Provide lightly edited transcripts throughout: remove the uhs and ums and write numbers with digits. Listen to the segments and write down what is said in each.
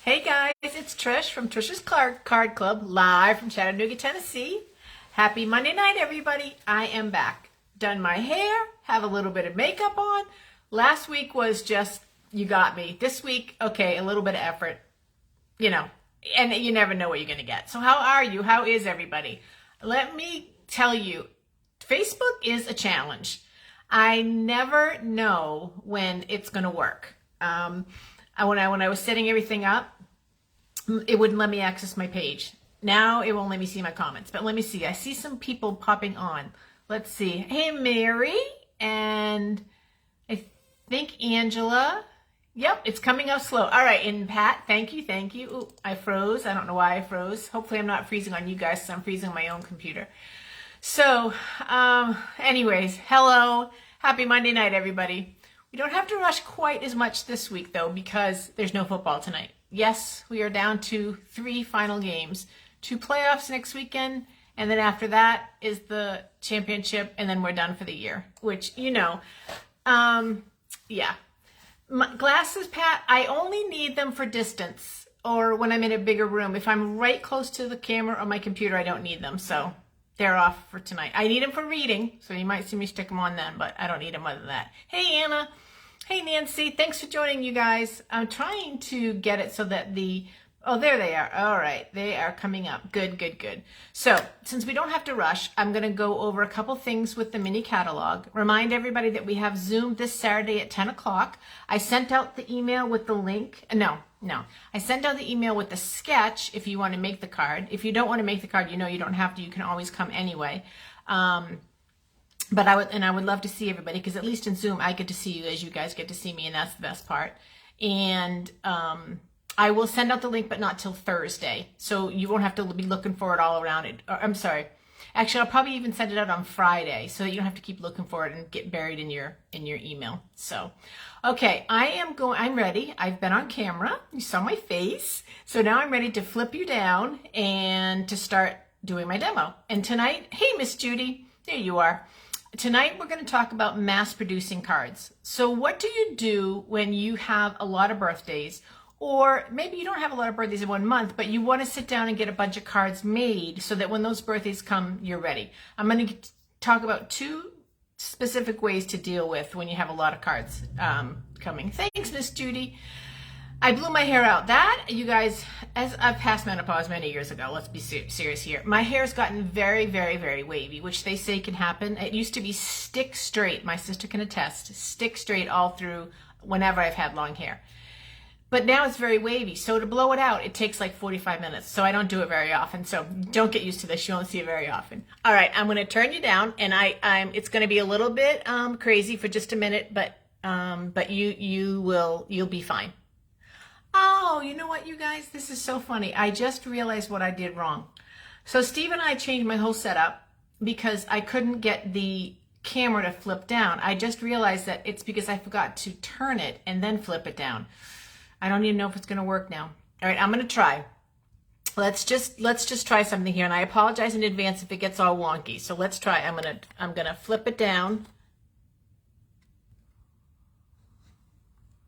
Hey guys, it's Trish from Trish's Card Club, live from Chattanooga, Tennessee. Happy Monday night, everybody. I am back. Done my hair, have a little bit of makeup on. Last week was just, you got me. This week, okay, a little bit of effort, and you never know what you're going to get. So how are you? How is everybody? Let me tell you, Facebook is a challenge. I never know when it's going to work. When I was setting everything up, it wouldn't let me access my page. Now it won't let me see my comments. But let me see. I see some people popping on. Let's see. Hey, Mary. And I think Angela. Yep, it's coming out slow. All right. And Pat, thank you. Thank you. Ooh, I froze. I don't know why I froze. Hopefully I'm not freezing on you guys because I'm freezing on my own computer. So, anyways, hello. Happy Monday night, everybody. We don't have to rush quite as much this week, though, because there's no football tonight. Yes, we are down to 3 final games, 2 playoffs next weekend, and then after that is the championship, and then we're done for the year, which, yeah. My glasses, Pat, I only need them for distance or when I'm in a bigger room. If I'm right close to the camera or my computer, I don't need them, so they're off for tonight. I need them for reading, so you might see me stick them on then, but I don't need them other than that. Hey, Anna. Hey, Nancy. Thanks for joining, you guys. I'm trying to get it so that oh, there they are. All right. They are coming up. Good, good, good. So since we don't have to rush, I'm going to go over a couple things with the mini catalog. Remind everybody that we have Zoom this Saturday at 10 o'clock. I sent out the email with the link. No. I sent out the email with the sketch if you want to make the card. If you don't want to make the card, you don't have to. You can always come anyway. But I would love to see everybody, because at least in Zoom, I get to see you as you guys get to see me, and that's the best part. And I will send out the link, but not till Thursday. So you won't have to be looking for it all around it. I'm sorry. Actually, I'll probably even send it out on Friday, so that you don't have to keep looking for it and get buried in your email. So, okay, I'm ready. I've been on camera. You saw my face. So now I'm ready to flip you down and to start doing my demo. And tonight, hey, Miss Judy, there you are. Tonight, we're going to talk about mass producing cards. So what do you do when you have a lot of birthdays, or maybe you don't have a lot of birthdays in 1 month, but you want to sit down and get a bunch of cards made so that when those birthdays come, you're ready. I'm going to talk about 2 specific ways to deal with when you have a lot of cards coming. Thanks, Miss Judy. I blew my hair out. That, you guys, as I've passed menopause many years ago, let's be serious here. My hair's gotten very, very, very wavy, which they say can happen. It used to be stick straight. My sister can attest, stick straight all through whenever I've had long hair. But now it's very wavy. So to blow it out, it takes like 45 minutes. So I don't do it very often. So don't get used to this. You won't see it very often. All right, I'm going to turn you down, and it's going to be a little bit crazy for just a minute, but you'll be fine. Oh, you know what, you guys? This is so funny. I just realized what I did wrong. So Steve and I changed my whole setup because I couldn't get the camera to flip down. I just realized that it's because I forgot to turn it and then flip it down. I don't even know if it's going to work now. All right, I'm going to try. Let's just try something here, and I apologize in advance if it gets all wonky. So let's try. I'm going to flip it down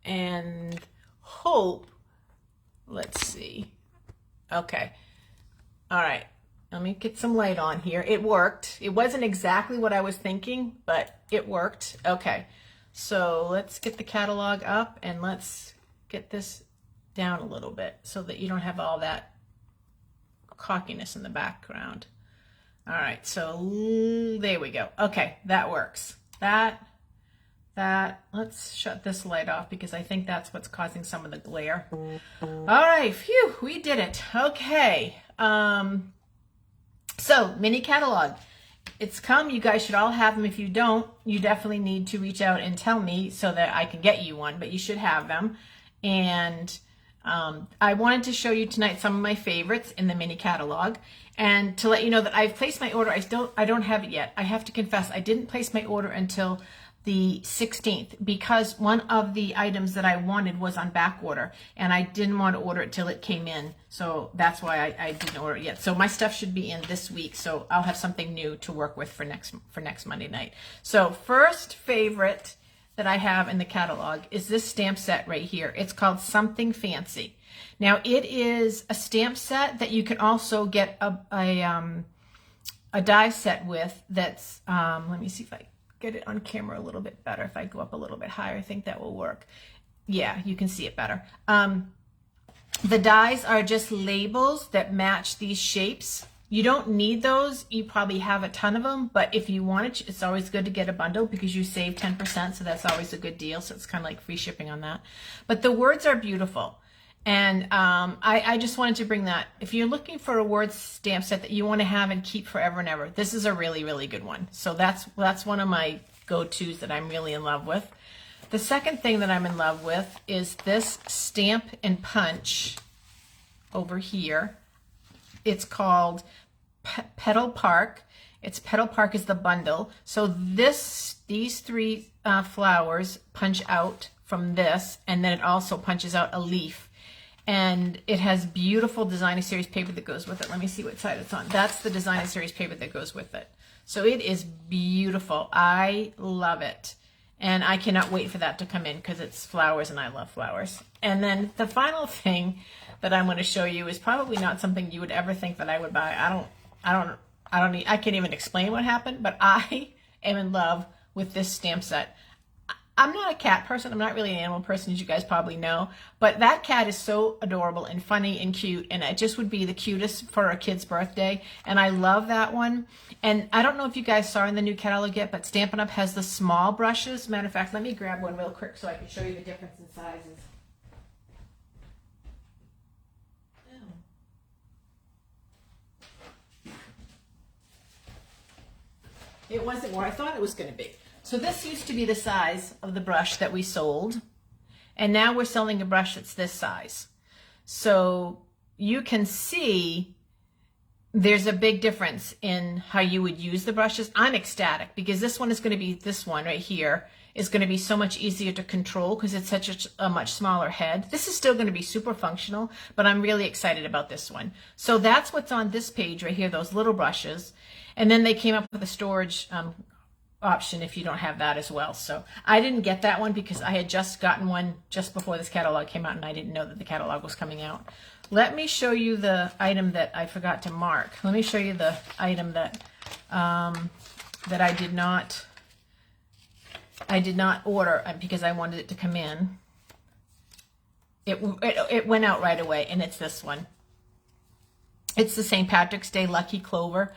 and hope. Let's see. Okay. All right. Let me get some light on here. It worked. It wasn't exactly what I was thinking, but it worked. Okay. So let's get the catalog up, and let's get this down a little bit so that you don't have all that cockiness in the background. All right. So there we go. Okay. That works. Let's shut this light off because I think that's what's causing some of the glare. All right, phew, we did it. Okay, so mini catalog. It's come. You guys should all have them. If you don't, you definitely need to reach out and tell me so that I can get you one, but you should have them. And I wanted to show you tonight some of my favorites in the mini catalog, and to let you know that I've placed my order. I don't have it yet. I have to confess, I didn't place my order until the 16th because one of the items that I wanted was on back order, and I didn't want to order it till it came in. So that's why I didn't order it yet. So my stuff should be in this week. So I'll have something new to work with for next Monday night. So first favorite that I have in the catalog is this stamp set right here. It's called Something Fancy. Now it is a stamp set that you can also get a die set with that's, let me see if I get it on camera a little bit better. If I go up a little bit higher, I think that will work. Yeah, you can see it better. The dies are just labels that match these shapes. You don't need those. You probably have a ton of them, but if you want it, it's always good to get a bundle because you save 10%, so that's always a good deal. So it's kind of like free shipping on that. But the words are beautiful. And I just wanted to bring that. If you're looking for a word stamp set that you want to have and keep forever and ever, this is a really, really good one. So that's one of my go-tos that I'm really in love with. The second thing that I'm in love with is this Stamp and Punch over here. It's called Petal Park. Petal Park is the bundle. So these three flowers punch out from this, and then it also punches out a leaf. And it has beautiful designer series paper that goes with it. Let me see what side it's on. That's the designer series paper that goes with it. So it is beautiful. I love it. And I cannot wait for that to come in because it's flowers and I love flowers. And then the final thing that I'm going to show you is probably not something you would ever think that I would buy. I can't even explain what happened, but I am in love with this stamp set. I'm not a cat person. I'm not really an animal person, as you guys probably know, but that cat is so adorable and funny and cute, and it just would be the cutest for a kid's birthday, and I love that one. And I don't know if you guys saw in the new catalog yet, but Stampin' Up! Has the small brushes. Matter of fact, let me grab one real quick so I can show you the difference in sizes. It wasn't what I thought it was going to be. So this used to be the size of the brush that we sold, and now we're selling a brush that's this size. So you can see there's a big difference in how you would use the brushes. I'm ecstatic because this one is going to be, this one right here is going to be so much easier to control because it's such a much smaller head. This is still going to be super functional, but I'm really excited about this one. So that's what's on this page right here, those little brushes. And then they came up with a storage option if you don't have that as well. So I didn't get that one because I had just gotten one just before this catalog came out and I didn't know that the catalog was coming out. Let me show you the item that I forgot to mark. Let me show you the item that that I did not order because I wanted it to come in. It went out right away, and it's this one. It's the St. Patrick's Day Lucky Clover.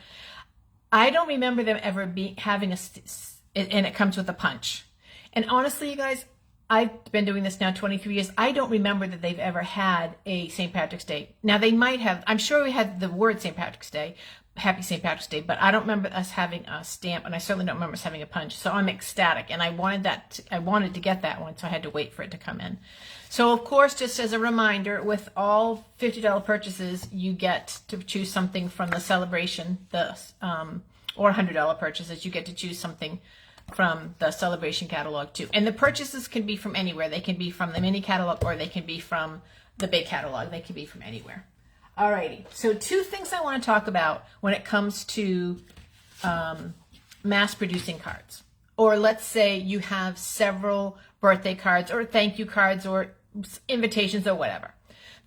I don't remember them ever having and it comes with a punch. And honestly, you guys, I've been doing this now 23 years. I don't remember that they've ever had a St. Patrick's Day. Now they might have, I'm sure we had the word St. Patrick's Day, Happy St. Patrick's Day, but I don't remember us having a stamp, and I certainly don't remember us having a punch. So I'm ecstatic, and I wanted to get that one, so I had to wait for it to come in. So of course, just as a reminder, with all $50 purchases, you get to choose something from the celebration, or $100 purchases, you get to choose something from the celebration catalog too. And the purchases can be from anywhere. They can be from the mini catalog, or they can be from the big catalog. They can be from anywhere. Alrighty, so two things I want to talk about when it comes to mass producing cards. Or let's say you have several birthday cards or thank you cards or invitations or whatever.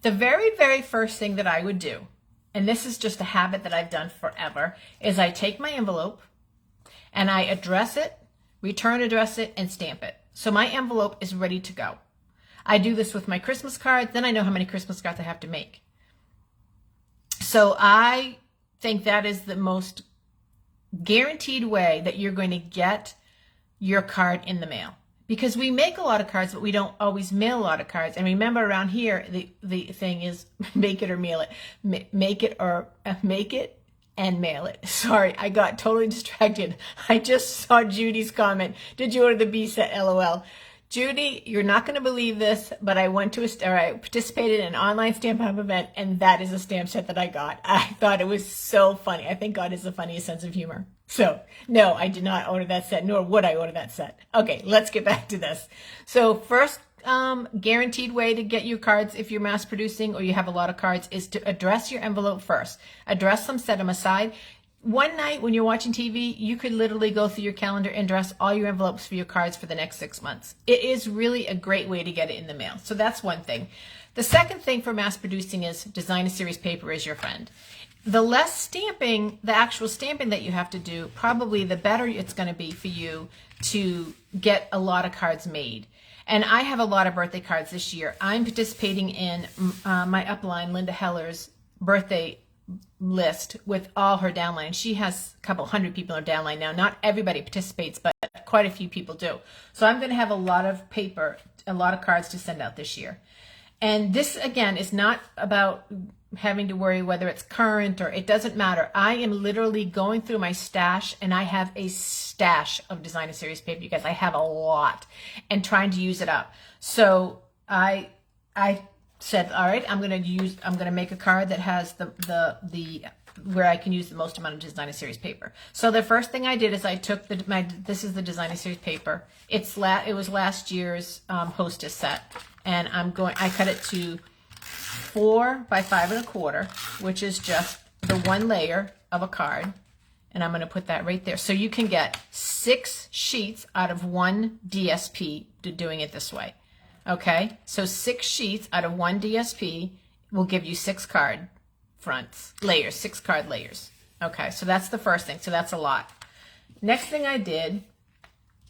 The very, very first thing that I would do, and this is just a habit that I've done forever, is I take my envelope and I address it, return address it, and stamp it. So my envelope is ready to go. I do this with my Christmas cards, then I know how many Christmas cards I have to make. So I think that is the most guaranteed way that you're going to get your card in the mail. Because we make a lot of cards, but we don't always mail a lot of cards. And remember, around here, the thing is make it or mail it. Make it and mail it. Sorry, I got totally distracted. I just saw Judy's comment. Did you order the B set? LOL. Judy, you're not going to believe this, but I I participated in an online Stampin' Up! Event, and that is a stamp set that I got. I thought it was so funny. I think God has the funniest sense of humor. So, no, I did not order that set, nor would I order that set. Okay, let's get back to this. So first guaranteed way to get your cards if you're mass producing or you have a lot of cards is to address your envelope first. Address them, set them aside. one night when you're watching TV, you could literally go through your calendar and dress all your envelopes for your cards for the next 6 months. It is really a great way to get it in the mail. So that's one thing. The second thing for mass producing is design a series paper is your friend. The less stamping, the actual stamping that you have to do, probably the better it's going to be for you to get a lot of cards made. And I have a lot of birthday cards this year. I'm participating in my upline, Linda Heller's birthday list with all her downline. She has a couple hundred people in her downline now. Not everybody participates, but quite a few people do. So I'm going to have a lot of paper, a lot of cards to send out this year. And this, again, is not about having to worry whether it's current or it doesn't matter. I am literally going through my stash, and I have a stash of designer series paper, you guys. I have a lot, and trying to use it up. So I said, all right, I'm going to make a card that has the where I can use the most amount of designer series paper. So the first thing I did is I took this is the designer series paper. It was last year's hostess set, and I cut it to 4 by 5 1/4, which is just the one layer of a card. And I'm going to put that right there. So you can get 6 sheets out of one DSP doing it this way. Okay, so 6 sheets out of one DSP will give you 6 card fronts, layers, 6 card layers. Okay, so that's the first thing. So that's a lot. Next thing I did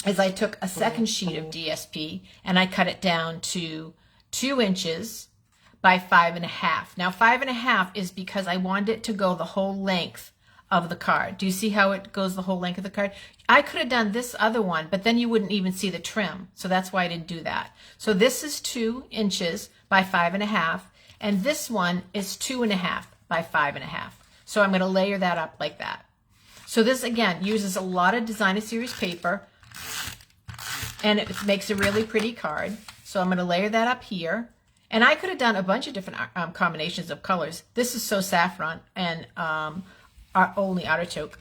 is I took a second sheet of DSP and I cut it down to 2 inches by 5 1/2. Now 5 1/2 is because I wanted it to go the whole length of the card. Do you see how it goes the whole length of the card? I could have done this other one, but then you wouldn't even see the trim. So that's why I didn't do that. So this is 2 inches by 5 1/2, and this one is 2 1/2 by 5 1/2. So I'm going to layer that up like that. So this, again, uses a lot of designer series paper, and it makes a really pretty card. So I'm going to layer that up here. And I could have done a bunch of different combinations of colors. This is so saffron and only artichoke.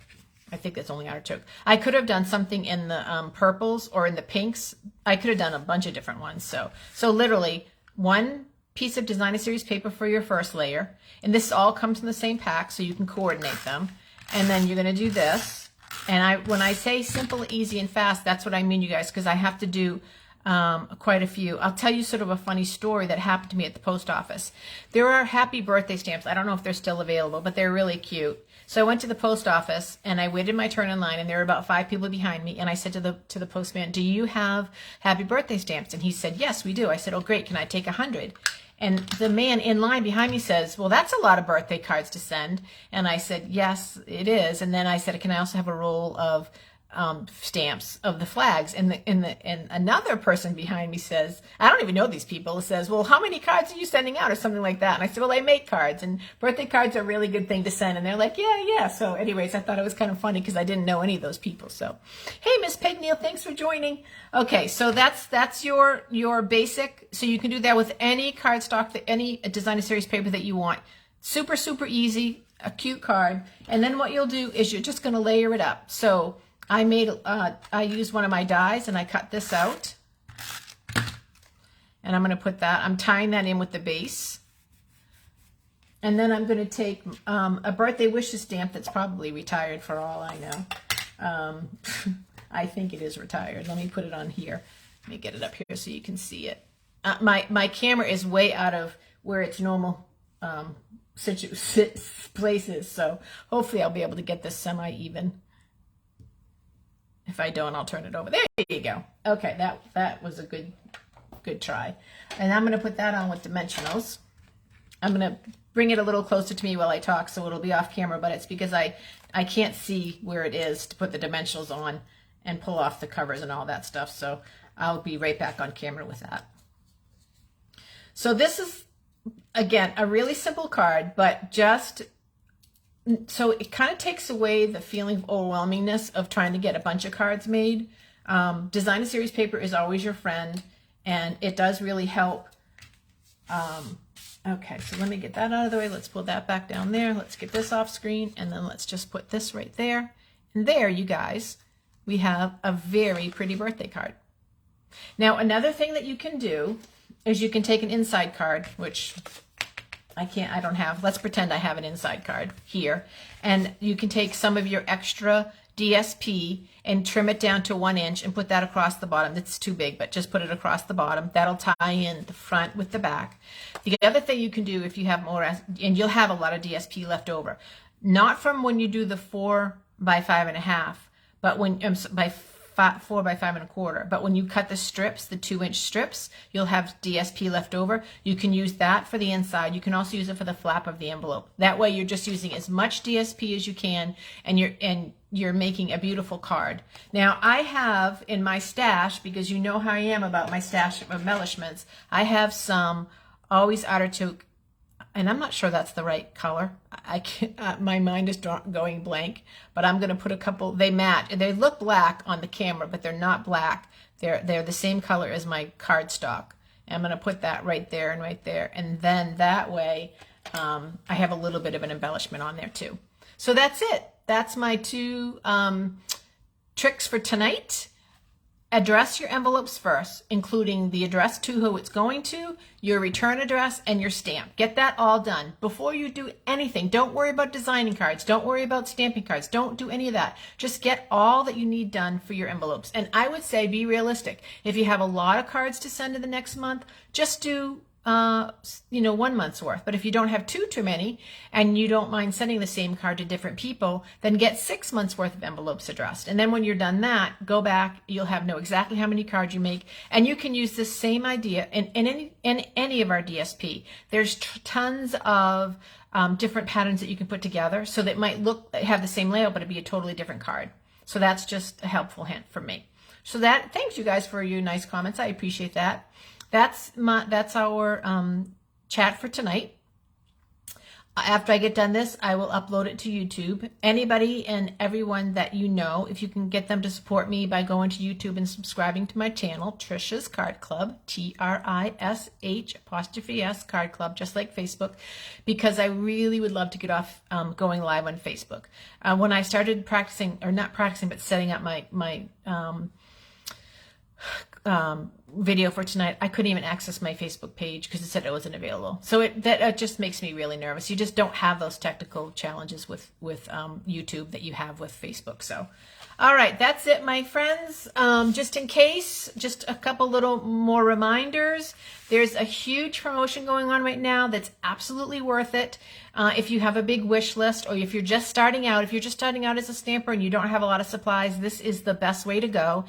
I think that's only artichoke. I could have done something in the purples or in the pinks. I could have done a bunch of different ones. So literally 1 piece of designer series paper for your first layer. And this all comes in the same pack, so you can coordinate them. And then you're going to do this. And when I say simple, easy, and fast, that's what I mean, you guys, because I have to do quite a few. I'll tell you sort of a funny story that happened to me at the post office. There are happy birthday stamps. I don't know if they're still available, but they're really cute. So I went to the post office and I waited my turn in line, and there were about 5 people behind me. And I said to the postman, "Do you have happy birthday stamps?" And he said, "Yes, we do." I said, "Oh, great. Can I take 100?" And the man in line behind me says, "Well, that's a lot of birthday cards to send." And I said, "Yes, it is." And then I said, "Can I also have a roll of stamps of the flags?" And another person behind me says, I don't even know these people, says, "Well, how many cards are you sending out?" or something like that. And I said, "Well, I make cards, and birthday cards are a really good thing to send." And they're like, yeah. So anyways, I thought it was kind of funny because I didn't know any of those people. So, hey, Miss Pegneil, thanks for joining. Okay, so that's your basic. So you can do that with any cardstock, any designer series paper that you want. Super, super easy, a cute card. And then what you'll do is you're just going to layer it up. So I used one of my dies and I cut this out, and I'm going to put that, I'm tying that in with the base. And then I'm going to take a birthday wishes stamp that's probably retired for all I know. I think it is retired. Let me put it on here. Let me get it up here so you can see it. My camera is way out of where its normal places, so hopefully I'll be able to get this semi-even. If I don't, I'll turn it over. There you go. Okay, that was a good try. And I'm going to put that on with dimensionals. I'm going to bring it a little closer to me while I talk, so it'll be off camera, but it's because I can't see where it is to put the dimensionals on and pull off the covers and all that stuff. So I'll be right back on camera with that. So this is, again, a really simple card, but just so it kind of takes away the feeling of overwhelmingness of trying to get a bunch of cards made. Designer series paper is always your friend, and it does really help. Okay, so let me get that out of the way. Let's pull that back down there. Let's get this off screen, and then let's just put this right there. And there, you guys, we have a very pretty birthday card. Now, another thing that you can do is you can take an inside card, which I don't have, let's pretend I have an inside card here. And you can take some of your extra DSP and trim it down to 1 inch and put that across the bottom. That's too big, but just put it across the bottom. That'll tie in the front with the back. The other thing you can do if you have more, and you'll have a lot of DSP left over, not from when you do the 4 by 5.5, but when, by 4 by 5.25. But when you cut the strips, the 2-inch strips, you'll have DSP left over. You can use that for the inside. You can also use it for the flap of the envelope. That way you're just using as much DSP as you can, and you're making a beautiful card. Now I have in my stash, because you know how I am about my stash of embellishments, I have some Always Artichoke, and I'm not sure that's the right color. I can't, my mind is going blank, but I'm going to put a couple. They match. They look black on the camera, but they're not black. They're the same color as my cardstock. And I'm going to put that right there and right there, and then that way I have a little bit of an embellishment on there too. So that's it. That's my 2 tricks for tonight. Address your envelopes first, including the address to who it's going to, your return address, and your stamp. Get that all done before you do anything. Don't worry about designing cards. Don't worry about stamping cards. Don't do any of that. Just get all that you need done for your envelopes. And I would say be realistic. If you have a lot of cards to send in the next month, just do 1 month's worth. But if you don't have too many, and you don't mind sending the same card to different people, then get 6 months worth of envelopes addressed. And then when you're done that, go back, you'll know exactly how many cards you make, and you can use this same idea in any of our DSP. There's tons of different patterns that you can put together, so that might have the same layout, but it'd be a totally different card. So that's just a helpful hint from me. So thanks you guys for your nice comments. I appreciate that. That's our chat for tonight. After I get done this, I will upload it to YouTube. Anybody and everyone that you know, if you can get them to support me by going to YouTube and subscribing to my channel, Trisha's Card Club, TRISH' Card Club, just like Facebook, because I really would love to get off going live on Facebook. When I started practicing, or not practicing, but setting up my video for tonight, I couldn't even access my Facebook page because it said it wasn't available. So that just makes me really nervous. You just don't have those technical challenges with YouTube that you have with Facebook. So, all right, that's it, my friends. Just in case, just a couple little more reminders. There's a huge promotion going on right now that's absolutely worth it. If you have a big wish list, or if you're just starting out, as a stamper and you don't have a lot of supplies, this is the best way to go.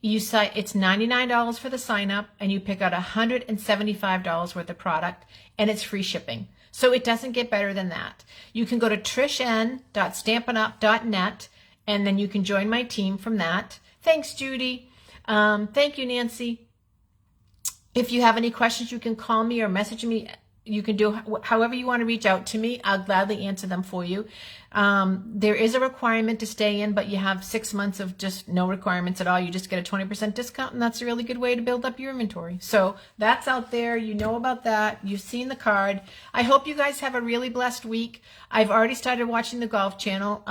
It's $99 for the sign up, and you pick out $175 worth of product, and it's free shipping. So it doesn't get better than that. You can go to trishen.stampinup.net, and then you can join my team from that. Thanks, Judy. Thank you, Nancy. If you have any questions, you can call me or message me. You can do however you want to reach out to me. I'll gladly answer them for you. There is a requirement to stay in, but you have 6 months of just no requirements at all. You just get a 20% discount, and that's a really good way to build up your inventory. So that's out there. You know about that. You've seen the card. I hope you guys have a really blessed week. I've already started watching the Golf Channel.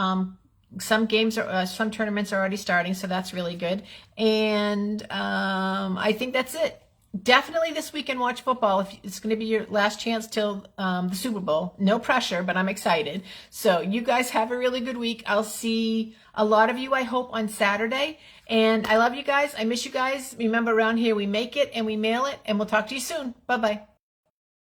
Some tournaments are already starting, so that's really good. And I think that's it. Definitely this weekend watch football. If it's going to be your last chance till the Super Bowl. No pressure, but I'm excited. So you guys have a really good week. I'll see a lot of you, I hope, on Saturday. And I love you guys. I miss you guys. Remember, around here we make it and we mail it, and we'll talk to you soon. Bye-bye.